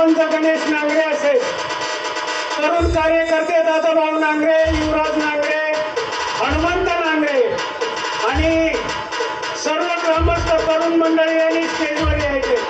सरपंच गणेश नांगरे असेल, तरुण कार्यकर्ते दादाभाऊ नांगरे, युवराज नांगरे, हनुमंत नांगरे आणि सर्व ग्रामस्थ तरुण मंडळी यांनी स्टेजवर यायचे.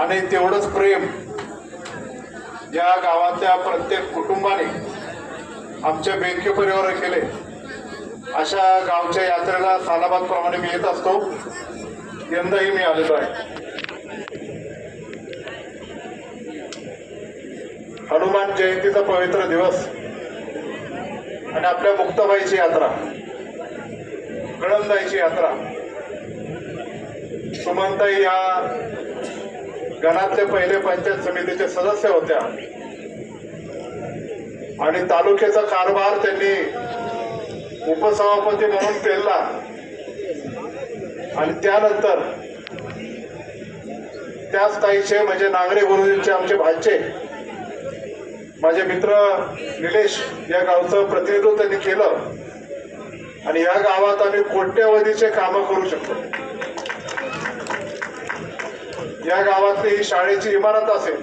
आणि तेवढंच प्रेम या गावातल्या प्रत्येक कुटुंबाने आमच्या बेंके परिवार केले. अशा गावच्या यात्रेला सालाबाद प्रमाणे मी येत असतो. यंदाही मी आलेलो आहे. हनुमान जयंतीचा पवित्र दिवस आणि आपल्या मुक्ताबाईची यात्रा, कळमदाईची यात्रा. सुमनताई या गणातले पहिले पंचायत समितीचे सदस्य होत्या आणि तालुक्याचा कारभार त्यांनी उपसभापती म्हणून पेलला आणि त्यानंतर त्याच ताईचे म्हणजे नांगरे गुरुजींचे आमचे भाचे माझे मित्र निलेश या गावचं प्रतिनिधित्व त्यांनी केलं आणि या गावात आम्ही कोट्यवधीचे कामं करू शकतो. या गावातली ही शाळेची इमारत असेल,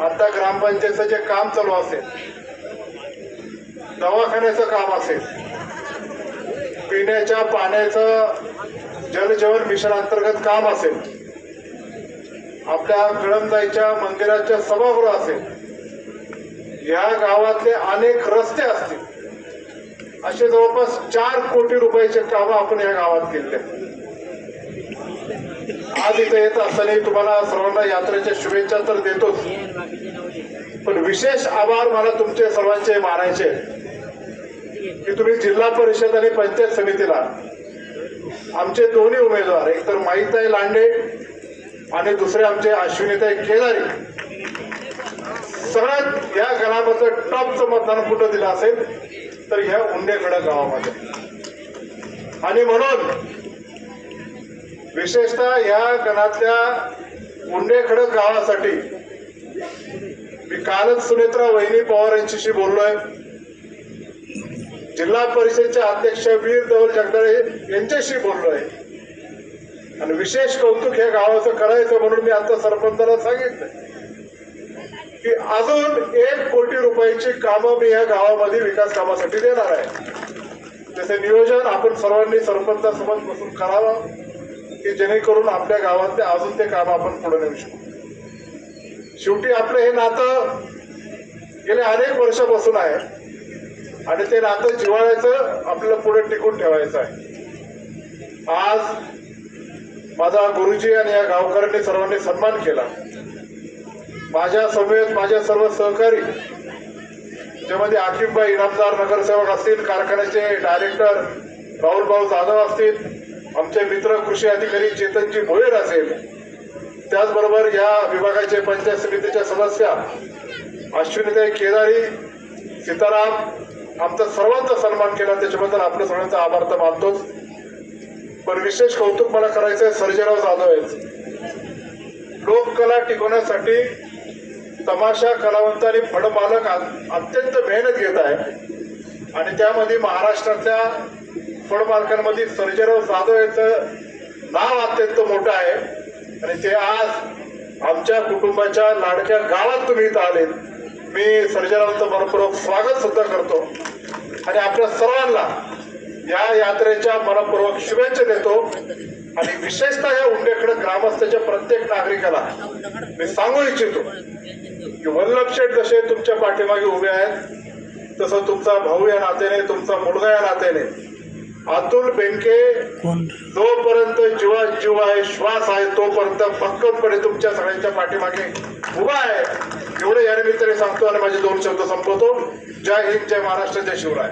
आता ग्रामपंचायतचं जे काम चालू असेल, दवाखान्याचं काम असेल, पिण्याच्या पाण्याचं जल जीवन मिशन अंतर्गत काम असेल, आपल्या कळमदाईच्या मंदिराच्या सभागृह असेल, या गावातले अनेक रस्ते असतील, असे जवळपास 4 कोटी रुपयाचे काम आपण या गावात केले. आज इथे येत असताना तुम्हाला सर्वांना यात्रेच्या शुभेच्छा तर देतोच, पण विशेष आभार मला तुमचे सर्वांचे मानायचे की तुम्ही जिल्हा परिषद आणि पंचायत समितीला आमचे दोन्ही उमेदवार, एक तर माईताई लांडे आणि दुसरे आमचे अश्विनीताई केदारी, सगळ्यात या गावाचं टॉपचं मतदान कुठं दिलं असेल तर ह्या उंडेखडक गावामध्ये. आणि म्हणून विशेषतः या गणातल्या उंडेखडक गावासाठी मी कालच सुनेत्रा वहिनी पवार यांच्याशी बोललोय. जिल्हा परिषदेचे अध्यक्ष वीर धवल जगदाळे यांच्याशी बोललोय आणि विशेष कौतुक या गावाचं करायचं म्हणून मी आता सरपंचाला सांगितलं की अजून 1 कोटी रुपयाची कामं मी या गावामध्ये विकास कामासाठी देणार आहे. त्याचे नियोजन आपण सर्वांनी सरपंचासोबत बसून करावं की जेणेकरून आपल्या गावातले अजून ते काम आपण पुढे नेऊ शकू. शेवटी आपलं हे नातं गेले अनेक वर्षापासून आहे आणि ते नातं जिव्हाळ्याचं आपल्याला पुढे टिकून ठेवायचं आहे. आज माझा गुरुजी आणि या गावकऱ्यांनी सर्वांनी सन्मान केला. माझ्या समेत माझे सर्व सहकारी, ज्यामध्ये आकिबबाई इनामदार नगरसेवक असतील, कारखान्याचे डायरेक्टर राहुल भाऊ जाधव असतील, आमचे मित्र कृषी अधिकारी चेतनजी भोयर असेल, त्याचबरोबर या विभागाचे पंचायत समितीच्या सदस्य अश्विनीताई केदारी, सीताराम, आमचा सर्वांचा सन्मान केला. त्याच्याबद्दल आपल्या सगळ्यांचा आभार तर मानतोच, पण विशेष कौतुक मला करायचं आहे सर्जेराव जाधव यांचं. लोककला टिकवण्यासाठी तमाशा कलावंतांनी फळमालक अत्यंत मेहनत घेत आहे आणि त्यामध्ये महाराष्ट्रातल्या फळमार्कांमध्ये सर्जेराव जाधव यांचं नाव अत्यंत मोठं आहे आणि ते आज आमच्या कुटुंबाच्या लाडक्या गावात तुम्ही इथं आलेत. मी सर्जेरावांचं मनपूर्वक स्वागत सुद्धा करतो आणि आपल्या सर्वांना या यात्रेच्या मनपूर्वक शुभेच्छा देतो. आणि विशेषतः या उंडेखड ग्रामस्थाच्या प्रत्येक नागरिकाला मी सांगू इच्छितो की वल्लभ शेठ जसे तुमच्या पाठीमागे उभे आहेत तसं तुमचा भाऊ या नात्याने, तुमचा मुलगा या नात्याने अतुल बेनके जोपर्यंत जीवात जीव आहे, श्वास आहे, तोपर्यंत भक्कमपणे तुमच्या सगळ्यांच्या पाठीमागे उभा आहे. एवढे या निमित्ताने सांगतो आणि माझे 2 शब्द संपवतो. जय हिंद, जय महाराष्ट्र, जय शिवराय.